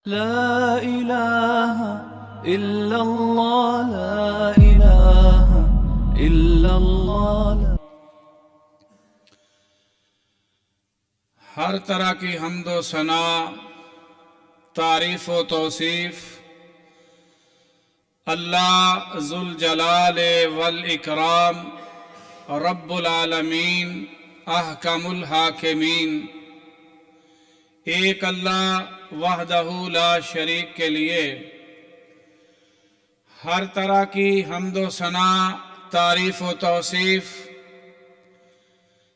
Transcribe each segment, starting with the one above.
لا إله إلا الله لا إله إلا الله ہر طرح کی حمد و ثنا، تعریف و توصیف اللہ ذوالجلال والاکرام رب العالمین احکم الحاکمین ایک اللہ وحدہ لا شریک کے لیے ہر طرح کی حمد و ثنا، تعریف و توصیف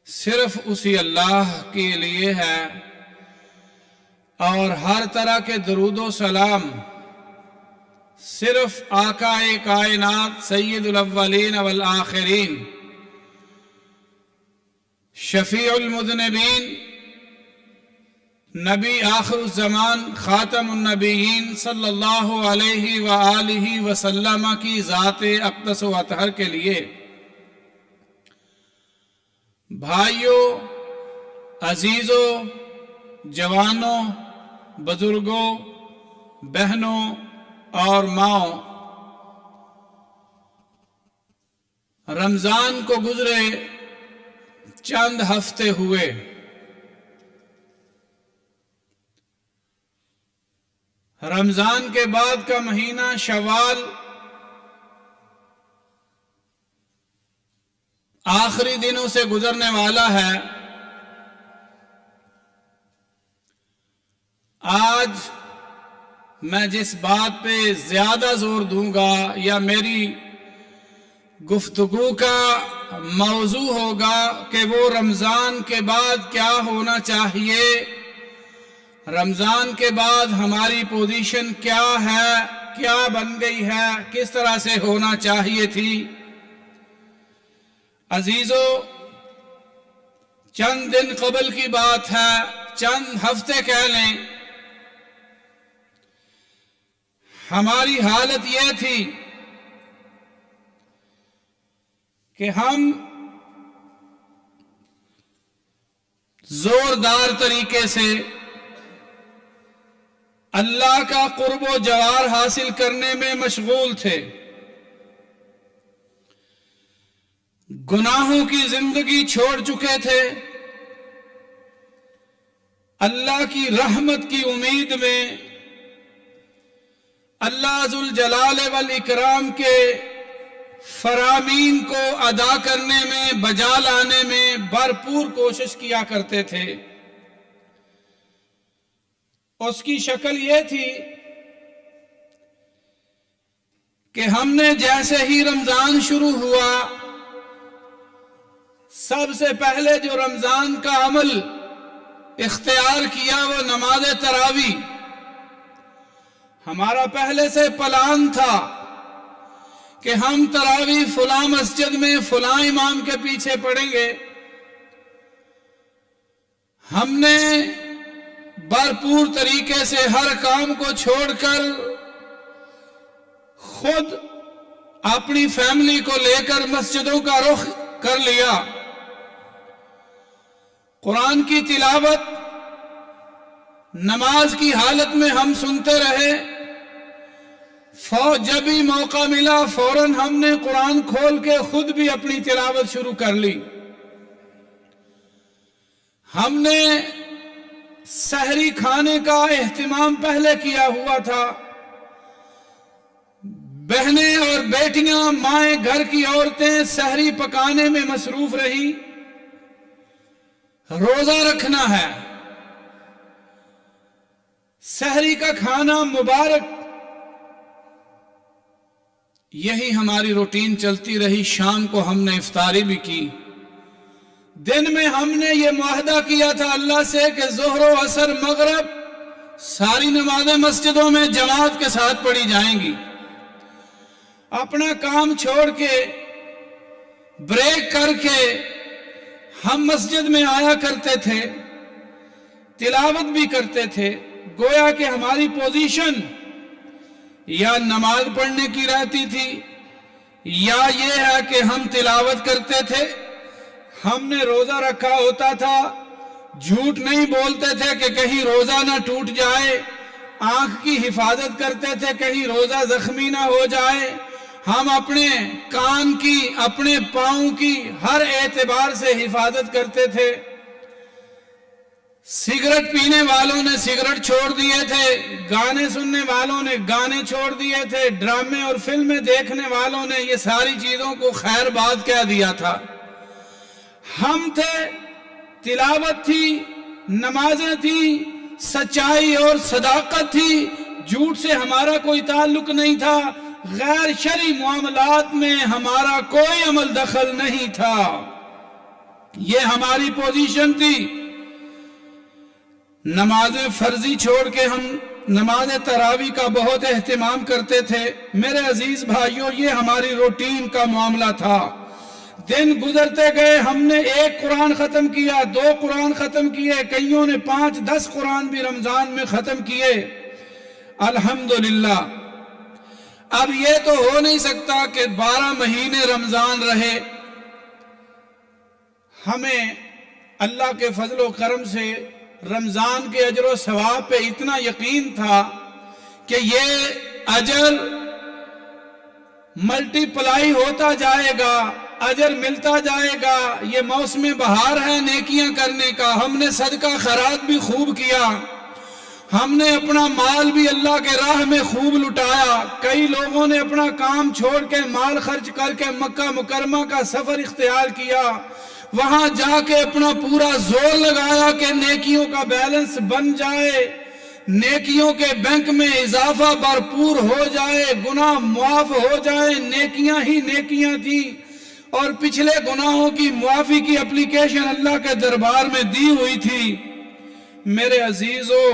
صرف اسی اللہ کے لیے ہے، اور ہر طرح کے درود و سلام صرف آقا کائنات سید الاولین والآخرین شفیع المذنبین نبی آخر الزمان خاتم النبیین صلی اللہ علیہ وآلہ وسلم کی ذات اقدس و اطہر کے لیے۔ بھائیوں، عزیزوں، جوانوں، بزرگوں، بہنوں اور ماؤں، رمضان کو گزرے چند ہفتے ہوئے۔ رمضان کے بعد کا مہینہ شوال آخری دنوں سے گزرنے والا ہے۔ آج میں جس بات پہ زیادہ زور دوں گا یا میری گفتگو کا موضوع ہوگا کہ وہ رمضان کے بعد کیا ہونا چاہیے، رمضان کے بعد ہماری پوزیشن کیا ہے، کیا بن گئی ہے، کس طرح سے ہونا چاہیے تھی۔ عزیزو، چند دن قبل کی بات ہے، چند ہفتے کہہ لیں، ہماری حالت یہ تھی کہ ہم زوردار طریقے سے اللہ کا قرب و جوار حاصل کرنے میں مشغول تھے، گناہوں کی زندگی چھوڑ چکے تھے، اللہ کی رحمت کی امید میں، اللہ ذوالجلال والاکرام کے فرامین کو ادا کرنے میں، بجا لانے میں بھرپور کوشش کیا کرتے تھے۔ اس کی شکل یہ تھی کہ ہم نے جیسے ہی رمضان شروع ہوا، سب سے پہلے جو رمضان کا عمل اختیار کیا وہ نماز تراویح۔ ہمارا پہلے سے پلان تھا کہ ہم تراویح فلاں مسجد میں فلاں امام کے پیچھے پڑھیں گے۔ ہم نے بھرپور طریقے سے ہر کام کو چھوڑ کر خود اپنی فیملی کو لے کر مسجدوں کا رخ کر لیا۔ قرآن کی تلاوت نماز کی حالت میں ہم سنتے رہے، جب بھی موقع ملا فوراً ہم نے قرآن کھول کے خود بھی اپنی تلاوت شروع کر لی۔ ہم نے سحری کھانے کا اہتمام پہلے کیا ہوا تھا، بہنیں اور بیٹیاں، مائیں، گھر کی عورتیں سحری پکانے میں مصروف رہی۔ روزہ رکھنا ہے، سحری کا کھانا مبارک، یہی ہماری روٹین چلتی رہی۔ شام کو ہم نے افطاری بھی کی۔ دن میں ہم نے یہ معاہدہ کیا تھا اللہ سے کہ ظہر و عصر مغرب ساری نمازیں مسجدوں میں جماعت کے ساتھ پڑھی جائیں گی۔ اپنا کام چھوڑ کے، بریک کر کے ہم مسجد میں آیا کرتے تھے، تلاوت بھی کرتے تھے۔ گویا کہ ہماری پوزیشن یا نماز پڑھنے کی رہتی تھی یا یہ ہے کہ ہم تلاوت کرتے تھے۔ ہم نے روزہ رکھا ہوتا تھا، جھوٹ نہیں بولتے تھے کہ کہیں روزہ نہ ٹوٹ جائے، آنکھ کی حفاظت کرتے تھے کہیں روزہ زخمی نہ ہو جائے. ہم اپنے کان کی، اپنے پاؤں کی ہر اعتبار سے حفاظت کرتے تھے. سگریٹ پینے والوں نے سگریٹ چھوڑ دیے تھے، گانے سننے والوں نے گانے چھوڑ دیے تھے، ڈرامے اور فلمیں دیکھنے والوں نے یہ ساری چیزوں کو خیر بات کہہ دیا تھا. ہم تھے، تلاوت تھی، نمازیں تھیں، سچائی اور صداقت تھی، جھوٹ سے ہمارا کوئی تعلق نہیں تھا، غیر شرعی معاملات میں ہمارا کوئی عمل دخل نہیں تھا. یہ ہماری پوزیشن تھی. نماز فرضی چھوڑ کے ہم نماز تراویح کا بہت اہتمام کرتے تھے. میرے عزیز بھائیوں، یہ ہماری روٹین کا معاملہ تھا. دن گزرتے گئے، ہم نے 1 قرآن ختم کیا، 2 قرآن ختم کیے، کئیوں نے 5-10 قرآن بھی رمضان میں ختم کیے. الحمدللہ. اب یہ تو ہو نہیں سکتا کہ 12 مہینے رمضان رہے. ہمیں اللہ کے فضل و کرم سے رمضان کے اجر و ثواب پہ اتنا یقین تھا کہ یہ اجر ملٹی پلائی ہوتا جائے گا، اجر ملتا جائے گا. یہ موسم بہار ہے نیکیاں کرنے کا. ہم نے صدقہ خیرات بھی خوب کیا، ہم نے اپنا مال بھی اللہ کے راہ میں خوب لٹایا. کئی لوگوں نے اپنا کام چھوڑ کے مال خرچ کر کے مکہ مکرمہ کا سفر اختیار کیا، وہاں جا کے اپنا پورا زور لگایا کہ نیکیوں کا بیلنس بن جائے، نیکیوں کے بینک میں اضافہ بھرپور ہو جائے، گناہ معاف ہو جائے. نیکیاں ہی نیکیاں تھیں اور پچھلے گناہوں کی معافی کی اپلیکیشن اللہ کے دربار میں دی ہوئی تھی. میرے عزیزو،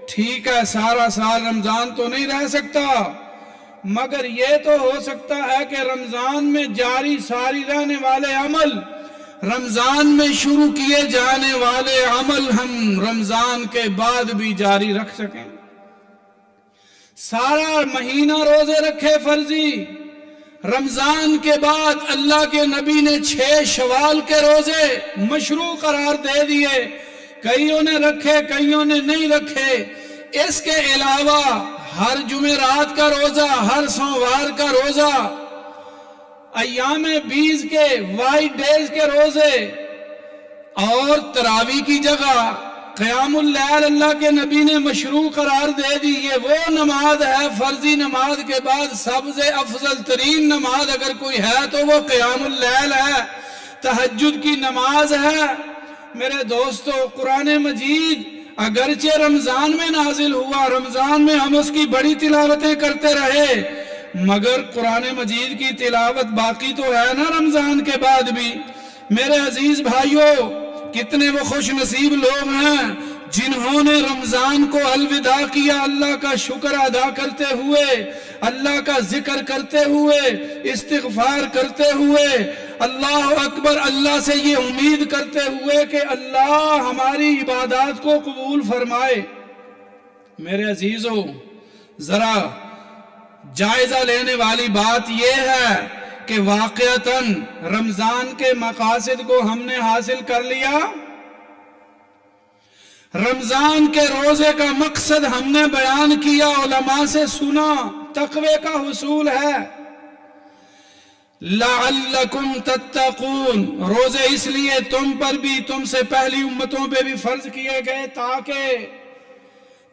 ٹھیک ہے سارا سال رمضان تو نہیں رہ سکتا، مگر یہ تو ہو سکتا ہے کہ رمضان میں جاری ساری رہنے والے عمل، رمضان میں شروع کیے جانے والے عمل ہم رمضان کے بعد بھی جاری رکھ سکیں. سارا مہینہ روزے رکھے فرضی، رمضان کے بعد اللہ کے نبی نے 6 شوال کے روزے مشروع قرار دے دیے. کئیوں نے رکھے، کئیوں نے نہیں رکھے. اس کے علاوہ ہر جمعرات کا روزہ، ہر سوموار کا روزہ، ایام 20 کے وائٹ ڈیز کے روزے اور تراویح کی جگہ قیام اللیل اللہ کے نبی نے مشروع قرار دے دی. یہ وہ نماز ہے، فرضی نماز کے بعد سب سے افضل ترین نماز اگر کوئی ہے تو وہ قیام اللیل ہے، تہجد کی نماز ہے. میرے دوستو، قرآن مجید اگرچہ رمضان میں نازل ہوا، رمضان میں ہم اس کی بڑی تلاوتیں کرتے رہے، مگر قرآن مجید کی تلاوت باقی تو ہے نا رمضان کے بعد بھی. میرے عزیز بھائیوں، کتنے وہ خوش نصیب لوگ ہیں جنہوں نے رمضان کو الوداع کیا اللہ کا شکر ادا کرتے ہوئے، اللہ کا ذکر کرتے ہوئے، استغفار کرتے ہوئے، اللہ اکبر، اللہ سے یہ امید کرتے ہوئے کہ اللہ ہماری عبادات کو قبول فرمائے. میرے عزیزو، ذرا جائزہ لینے والی بات یہ ہے کہ واقعتاً رمضان کے مقاصد کو ہم نے حاصل کر لیا. رمضان کے روزے کا مقصد ہم نے بیان کیا، علماء سے سنا، تقوی کا حصول ہے. لعلکم تتقون، روزے اس لیے تم پر بھی، تم سے پہلی امتوں پہ بھی فرض کیے گئے تاکہ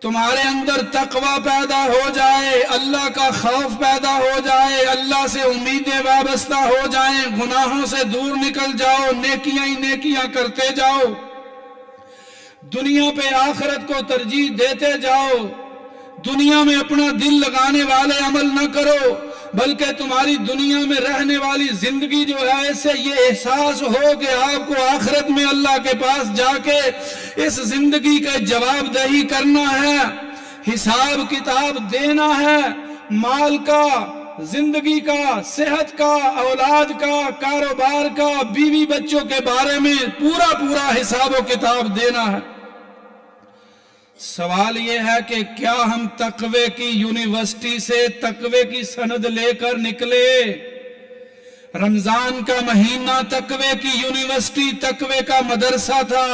تمہارے اندر تقوی پیدا ہو جائے، اللہ کا خوف پیدا ہو جائے، اللہ سے امیدیں وابستہ ہو جائیں، گناہوں سے دور نکل جاؤ، نیکیاں ہی نیکیاں کرتے جاؤ، دنیا پہ آخرت کو ترجیح دیتے جاؤ. دنیا میں اپنا دل لگانے والے عمل نہ کرو، بلکہ تمہاری دنیا میں رہنے والی زندگی جو ہے اس سے یہ احساس ہو کہ آپ کو آخرت میں اللہ کے پاس جا کے اس زندگی کا جواب دہی کرنا ہے، حساب کتاب دینا ہے، مال کا، زندگی کا، صحت کا، اولاد کا، کاروبار کا، بیوی بچوں کے بارے میں پورا حساب و کتاب دینا ہے. سوال یہ ہے کہ کیا ہم تقوی کی یونیورسٹی سے تقوی کی سند لے کر نکلے؟ رمضان کا مہینہ تقوی کی یونیورسٹی، تقوی کا مدرسہ تھا.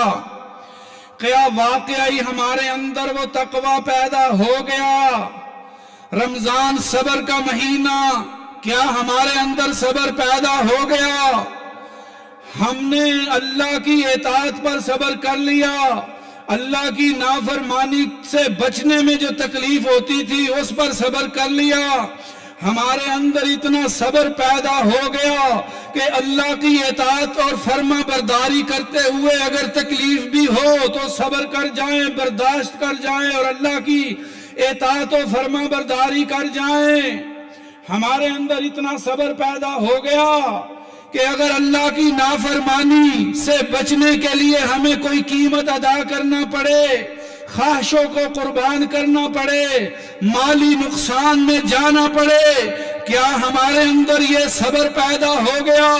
کیا واقعی ہمارے اندر وہ تقوی پیدا ہو گیا؟ رمضان صبر کا مہینہ، کیا ہمارے اندر صبر پیدا ہو گیا؟ ہم نے اللہ کی اطاعت پر صبر کر لیا، اللہ کی نافرمانی سے بچنے میں جو تکلیف ہوتی تھی اس پر صبر کر لیا۔ ہمارے اندر اتنا صبر پیدا ہو گیا کہ اللہ کی اطاعت اور فرما برداری کرتے ہوئے اگر تکلیف بھی ہو تو صبر کر جائیں، برداشت کر جائیں اور اللہ کی اطاعت و فرما برداری کر جائیں۔ ہمارے اندر اتنا صبر پیدا ہو گیا کہ اگر اللہ کی نافرمانی سے بچنے کے لیے ہمیں کوئی قیمت ادا کرنا پڑے، خواہشوں کو قربان کرنا پڑے، مالی نقصان میں جانا پڑے، کیا ہمارے اندر یہ صبر پیدا ہو گیا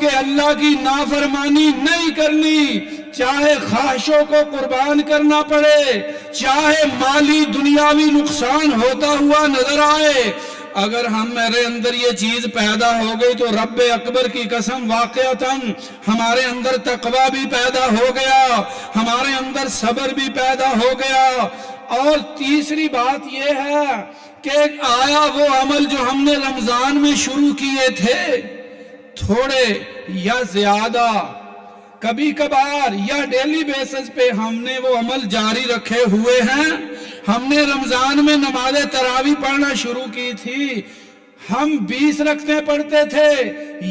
کہ اللہ کی نافرمانی نہیں کرنی، چاہے خواہشوں کو قربان کرنا پڑے، چاہے مالی دنیاوی نقصان ہوتا ہوا نظر آئے؟ اگر میرے اندر یہ چیز پیدا ہو گئی تو رب اکبر کی قسم واقعتاً ہمارے اندر تقوی بھی پیدا ہو گیا، ہمارے اندر صبر بھی پیدا ہو گیا۔ اور تیسری بات یہ ہے کہ آیا وہ عمل جو ہم نے رمضان میں شروع کیے تھے، تھوڑے یا زیادہ، کبھی کبھار یا ڈیلی بیسس پہ ہم نے وہ عمل جاری رکھے ہوئے ہیں؟ ہم نے رمضان میں نماز تراویح پڑھنا شروع کی تھی، ہم 20 رکعتیں پڑھتے تھے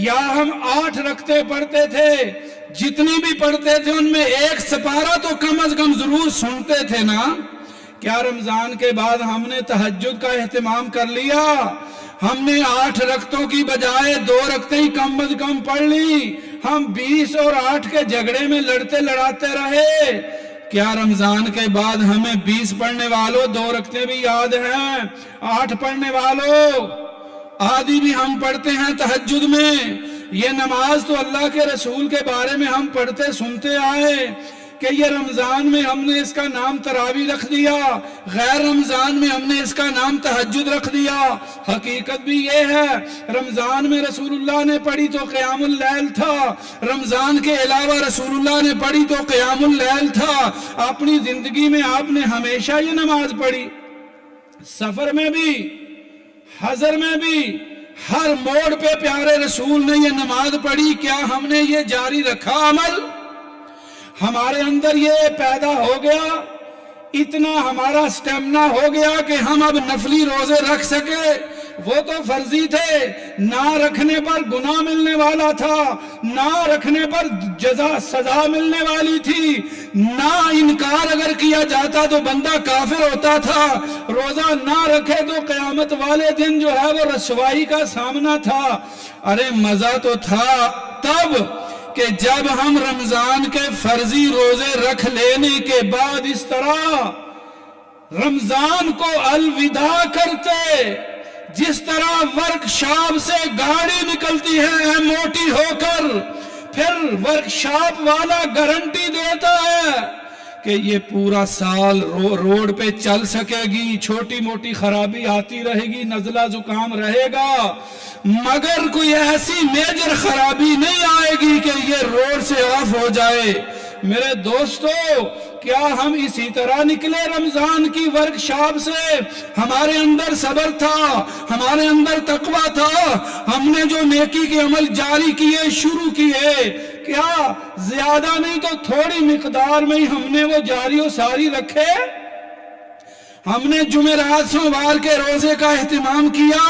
یا ہم 8 رکعتیں پڑھتے تھے، جتنی بھی پڑھتے تھے ان میں ایک سپارہ تو کم از کم ضرور سنتے تھے نا؟ کیا رمضان کے بعد ہم نے تہجد کا اہتمام کر لیا؟ ہم نے 8 رکعتوں کی بجائے 2 رکعتیں ہی کم از کم پڑھ لی، ہم 20 اور 8 کے جھگڑے میں لڑاتے رہے۔ کیا رمضان کے بعد ہمیں 20 پڑھنے والوں 2 رکعتیں بھی یاد ہیں؟ 8 پڑھنے والوں آدھی بھی ہم پڑھتے ہیں تہجد میں؟ یہ نماز تو اللہ کے رسول کے بارے میں ہم پڑھتے سنتے آئے کہ یہ رمضان میں ہم نے اس کا نام تراویح رکھ دیا، غیر رمضان میں ہم نے اس کا نام تہجد رکھ دیا۔ حقیقت بھی یہ ہے رمضان میں رسول اللہ نے پڑھی تو قیام اللیل تھا، رمضان کے علاوہ رسول اللہ نے پڑھی تو قیام اللیل تھا۔ اپنی زندگی میں آپ نے ہمیشہ یہ نماز پڑھی، سفر میں بھی، حضر میں بھی، ہر موڑ پہ پیارے رسول نے یہ نماز پڑھی۔ کیا ہم نے یہ جاری رکھا عمل؟ ہمارے اندر یہ پیدا ہو گیا، اتنا ہمارا سٹیمنا ہو گیا کہ ہم اب نفلی روزے رکھ سکے۔ وہ تو فرضی تھے، نہ رکھنے پر گناہ ملنے والا تھا، نہ رکھنے پر سزا ملنے والی تھی، نہ انکار اگر کیا جاتا تو بندہ کافر ہوتا تھا، روزہ نہ رکھے تو قیامت والے دن جو ہے وہ رسوائی کا سامنا تھا۔ ارے مزہ تو تھا تب کہ جب ہم رمضان کے فرضی روزے رکھ لینے کے بعد اس طرح رمضان کو الوداع کرتے، جس طرح ورکشاپ سے گاڑی نکلتی ہے موٹی ہو کر، پھر ورکشاپ والا گارنٹی دیتا ہے کہ یہ پورا سال روڈ پہ چل سکے گی، چھوٹی موٹی خرابی آتی رہے گی، نزلہ زکام رہے گا، مگر کوئی ایسی میجر خرابی نہیں آئے گی کہ یہ روڈ سے آف ہو جائے۔ میرے دوستو، کیا ہم اسی طرح نکلے رمضان کی ورکشاپ سے؟ ہمارے اندر صبر تھا، ہمارے اندر تقوی تھا، ہم نے جو نیکی کے عمل جاری کیے، شروع کیے، کیا زیادہ نہیں تو تھوڑی مقدار میں ہی ہم نے وہ جاری و ساری رکھے؟ ہم نے جمعرات سوموار کے روزے کا اہتمام کیا،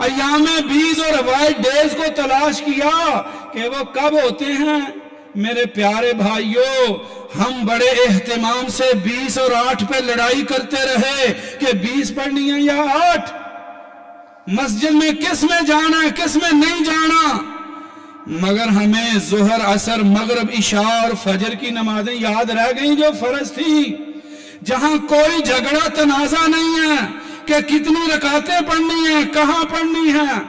ایام بیز اور وائٹ ڈیز کو تلاش کیا کہ وہ کب ہوتے ہیں؟ میرے پیارے بھائیوں، ہم بڑے اہتمام سے 20 اور 8 پہ لڑائی کرتے رہے کہ 20 پڑھنی ہے یا 8، مسجد میں کس میں جانا ہے کس میں نہیں جانا، مگر ہمیں ظہر عصر مغرب عشاء اور فجر کی نمازیں یاد رہ گئیں جو فرض تھی، جہاں کوئی جھگڑا تنازع نہیں ہے کہ کتنی رکعتیں پڑھنی ہیں، کہاں پڑھنی ہیں،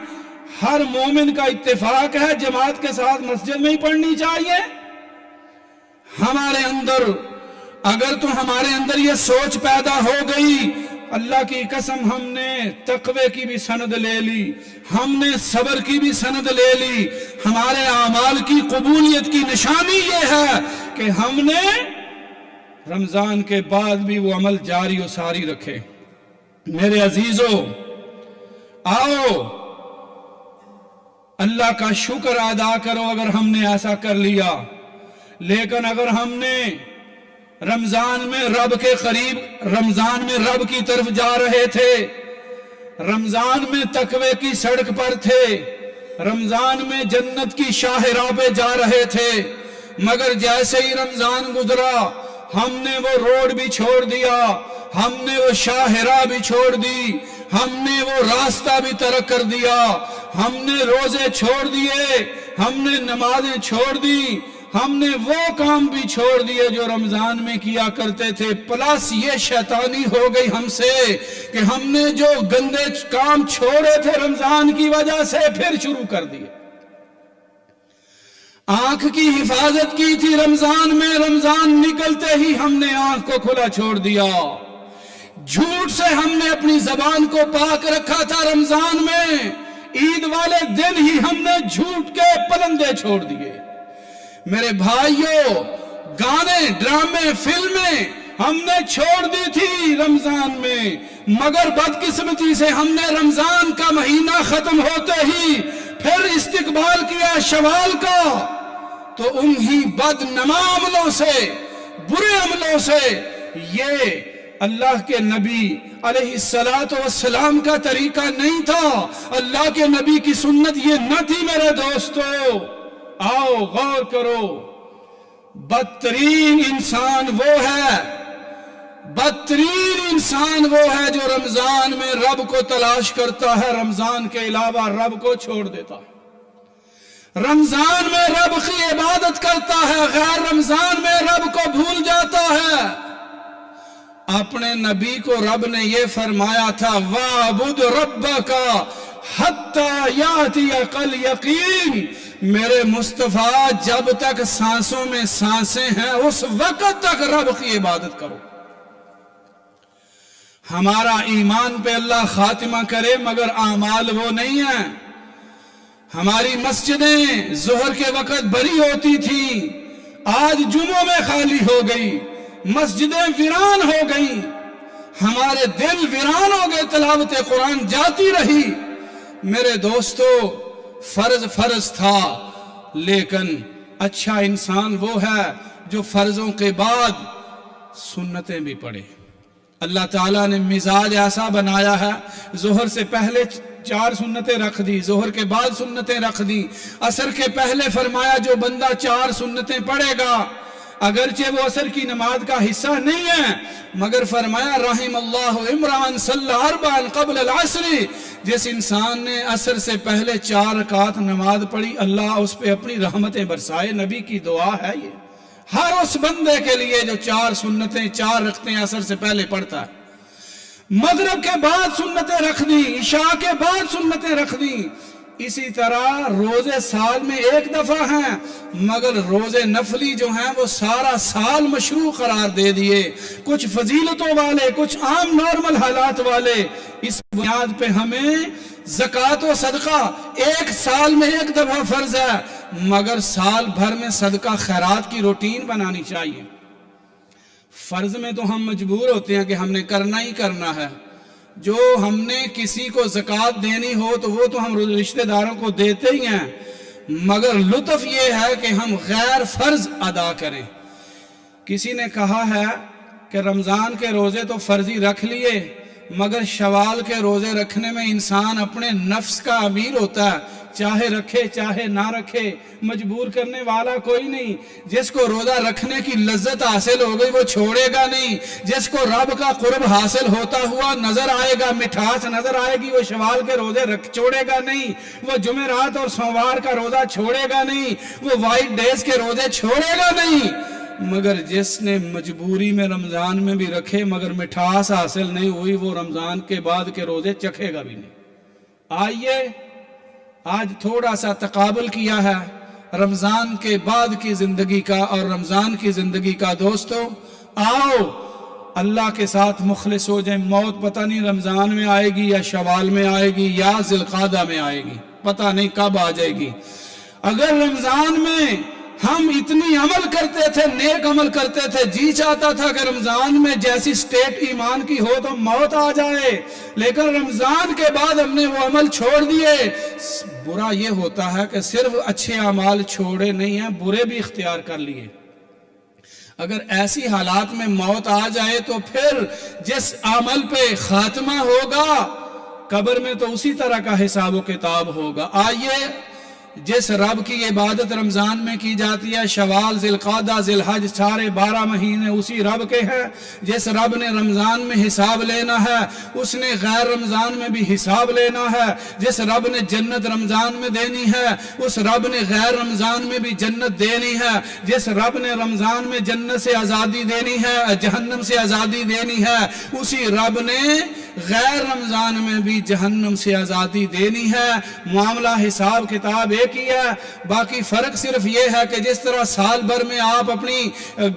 ہر مومن کا اتفاق ہے جماعت کے ساتھ مسجد میں ہی پڑھنی چاہیے۔ ہمارے اندر اگر تو ہمارے اندر یہ سوچ پیدا ہو گئی، اللہ کی قسم ہم نے تقوی کی بھی سند لے لی، ہم نے صبر کی بھی سند لے لی۔ ہمارے اعمال کی قبولیت کی نشانی یہ ہے کہ ہم نے رمضان کے بعد بھی وہ عمل جاری و ساری رکھے۔ میرے عزیزو، آؤ اللہ کا شکر ادا کرو اگر ہم نے ایسا کر لیا، لیکن اگر ہم نے رمضان میں رب کے قریب، رمضان میں رب کی طرف جا رہے تھے، رمضان میں تقوی کی سڑک پر تھے، رمضان میں جنت کی شاہراہ پہ جا رہے تھے، مگر جیسے ہی رمضان گزرا ہم نے وہ روڈ بھی چھوڑ دیا، ہم نے وہ شاہراہ بھی چھوڑ دی، ہم نے وہ راستہ بھی ترک کر دیا، ہم نے روزے چھوڑ دیے، ہم نے نمازیں چھوڑ دی، ہم نے وہ کام بھی چھوڑ دیے جو رمضان میں کیا کرتے تھے، پلس یہ شیطانی ہو گئی ہم سے کہ ہم نے جو گندے کام چھوڑے تھے رمضان کی وجہ سے پھر شروع کر دیے۔ آنکھ کی حفاظت کی تھی رمضان میں، رمضان نکلتے ہی ہم نے آنکھ کو کھلا چھوڑ دیا۔ جھوٹ سے ہم نے اپنی زبان کو پاک رکھا تھا رمضان میں، عید والے دن ہی ہم نے جھوٹ کے پلندے چھوڑ دیے۔ میرے بھائیوں، گانے، ڈرامے، فلمیں ہم نے چھوڑ دی تھی رمضان میں، مگر بدقسمتی سے ہم نے رمضان کا مہینہ ختم ہوتے ہی پھر استقبال کیا شوال کا، تو انہی بدنما عملوں سے، برے عملوں سے، یہ اللہ کے نبی علیہ السلام کا طریقہ نہیں تھا، اللہ کے نبی کی سنت یہ نہ تھی میرے دوستو۔ آؤ غور کرو، بدترین انسان وہ ہے، بدترین انسان وہ ہے جو رمضان میں رب کو تلاش کرتا ہے، رمضان کے علاوہ رب کو چھوڑ دیتا ہے، رمضان میں رب کی عبادت کرتا ہے، غیر رمضان میں رب کو بھول جاتا ہے۔ اپنے نبی کو رب نے یہ فرمایا تھا، وَاعْبُدْ رَبَّكَ حَتَّى يَأْتِيَكَ الْيَقِينُ، میرے مصطفیٰ جب تک سانسوں میں سانسیں ہیں اس وقت تک رب کی عبادت کرو۔ ہمارا ایمان پہ اللہ خاتمہ کرے، مگر اعمال وہ نہیں ہیں۔ ہماری مسجدیں ظہر کے وقت بھری ہوتی تھیں، آج جمعوں میں خالی ہو گئی، مسجدیں ویران ہو گئیں، ہمارے دل ویران ہو گئے، تلاوت قرآن جاتی رہی۔ میرے دوستو، فرض تھا، لیکن اچھا انسان وہ ہے جو فرضوں کے بعد سنتیں بھی پڑھے۔ اللہ تعالیٰ نے مزاج ایسا بنایا ہے، ظہر سے پہلے 4 سنتیں رکھ دی، ظہر کے بعد سنتیں رکھ دی، عصر کے پہلے فرمایا جو بندہ 4 سنتیں پڑھے گا، اگرچہ وہ عصر کی نماز کا حصہ نہیں ہے، مگر فرمایا رحم اللہ عمران صلی 4 قبل العصر، جس انسان نے عصر سے پہلے 4 رکعت نماز پڑھی اللہ اس پہ اپنی رحمتیں برسائے۔ نبی کی دعا ہے یہ ہر اس بندے کے لیے جو 4 سنتیں 4 رکھتے عصر سے پہلے پڑھتا ہے۔ مغرب کے بعد سنتیں رکھ دی، عشاء کے بعد سنتیں رکھ دی۔ اسی طرح روزے سال میں 1 دفعہ ہیں، مگر روزے نفلی جو ہیں وہ سارا سال مشروع قرار دے دیے، کچھ فضیلتوں والے، کچھ عام نارمل حالات والے۔ اس بنیاد پہ ہمیں زکوٰۃ و صدقہ 1 سال میں 1 دفعہ فرض ہے، مگر سال بھر میں صدقہ خیرات کی روٹین بنانی چاہیے۔ فرض میں تو ہم مجبور ہوتے ہیں کہ ہم نے کرنا ہی کرنا ہے، جو ہم نے کسی کو زکوٰۃ دینی ہو تو وہ تو ہم رشتہ داروں کو دیتے ہی ہیں، مگر لطف یہ ہے کہ ہم غیر فرض ادا کریں۔ کسی نے کہا ہے کہ رمضان کے روزے تو فرضی رکھ لیے، مگر شوال کے روزے رکھنے میں انسان اپنے نفس کا امیر ہوتا ہے، چاہے رکھے چاہے نہ رکھے، مجبور کرنے والا کوئی نہیں۔ جس کو روزہ رکھنے کی لذت حاصل ہو گئی وہ چھوڑے گا نہیں، جس کو رب کا قرب حاصل ہوتا ہوا نظر آئے گا، مٹھاس نظر آئے گی، وہ شوال کے روزے چھوڑے گا نہیں، وہ جمعرات اور سوموار کا روزہ چھوڑے گا نہیں، وہ وائٹ ڈیز کے روزے چھوڑے گا نہیں۔ مگر جس نے مجبوری میں رمضان میں بھی رکھے مگر مٹھاس حاصل نہیں ہوئی، وہ رمضان کے بعد کے روزے چکھے گا بھی نہیں۔ آئیے آج تھوڑا سا تقابل کیا ہے رمضان کے بعد کی زندگی کا اور رمضان کی زندگی کا۔ دوستو آؤ اللہ کے ساتھ مخلص ہو جائیں۔ موت پتہ نہیں رمضان میں آئے گی یا شوال میں آئے گی یا ذی القعدہ میں آئے گی، پتہ نہیں کب آ جائے گی۔ اگر رمضان میں ہم اتنی عمل کرتے تھے، نیک عمل کرتے تھے، جی چاہتا تھا کہ رمضان میں جیسی سٹیٹ ایمان کی ہو تو موت آ جائے، لیکن رمضان کے بعد ہم نے وہ عمل چھوڑ دیے۔ برا یہ ہوتا ہے کہ صرف اچھے اعمال چھوڑے نہیں ہیں، برے بھی اختیار کر لیے۔ اگر ایسی حالات میں موت آ جائے تو پھر جس عمل پہ خاتمہ ہوگا قبر میں تو اسی طرح کا حساب و کتاب ہوگا۔ آئیے جس رب کی عبادت رمضان میں کی جاتی ہے، شوال، ذی القعدہ، ذی الحج، سارے 12 مہینے اسی رب کے ہیں۔ جس رب نے رمضان میں حساب لینا ہے اس نے غیر رمضان میں بھی حساب لینا ہے۔ جس رب نے جنت رمضان میں دینی ہے اس رب نے غیر رمضان میں بھی جنت دینی ہے۔ جس رب نے رمضان میں جنت سے آزادی دینی ہے، جہنم سے آزادی دینی ہے، اسی رب نے غیر رمضان میں بھی جہنم سے آزادی دینی ہے۔ معاملہ حساب کتاب ایک ہی ہے، باقی فرق صرف یہ ہے کہ جس طرح سال بھر میں آپ اپنی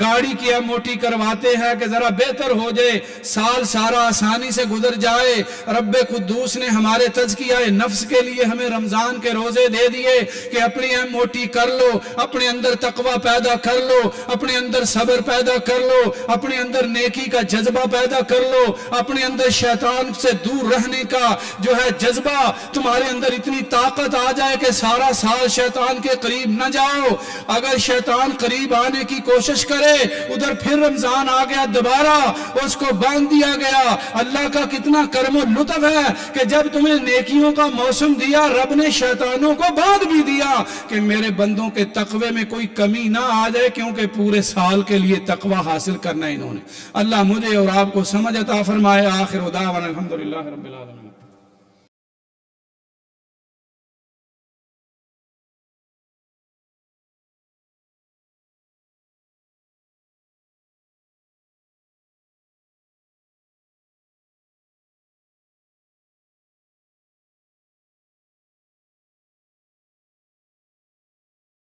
گاڑی کی موٹی کرواتے ہیں کہ ذرا بہتر ہو جائے، سال سارا آسانی سے گزر جائے، رب قدوس نے ہمارے تزکیہ نفس کے لیے ہمیں رمضان کے روزے دے دیے کہ اپنی موٹی کر لو، اپنے اندر تقوی پیدا کر لو، اپنے اندر صبر پیدا کر لو، اپنے اندر نیکی کا جذبہ پیدا کر لو، اپنے اندر شیطان سے دور رہنے کا جو ہے جذبہ، تمہارے اندر اتنی طاقت آ جائے کہ سارا سال شیطان کے قریب نہ جاؤ۔ اگر شیطان قریب آنے کی کوشش کرے ادھر پھر رمضان آ گیا، دوبارہ اس کو باندھ دیا گیا۔ اللہ کا کتنا کرم و لطف ہے کہ جب تمہیں نیکیوں کا موسم دیا رب نے شیطانوں کو باندھ بھی دیا کہ میرے بندوں کے تقوی میں کوئی کمی نہ آ جائے، کیونکہ پورے سال کے لیے تقوی حاصل کرنا انہوں نے۔ اللہ مجھے اور آپ کو سمجھ عطا فرمائے۔ آخر دعوانا الحمدللہ رب العالمین۔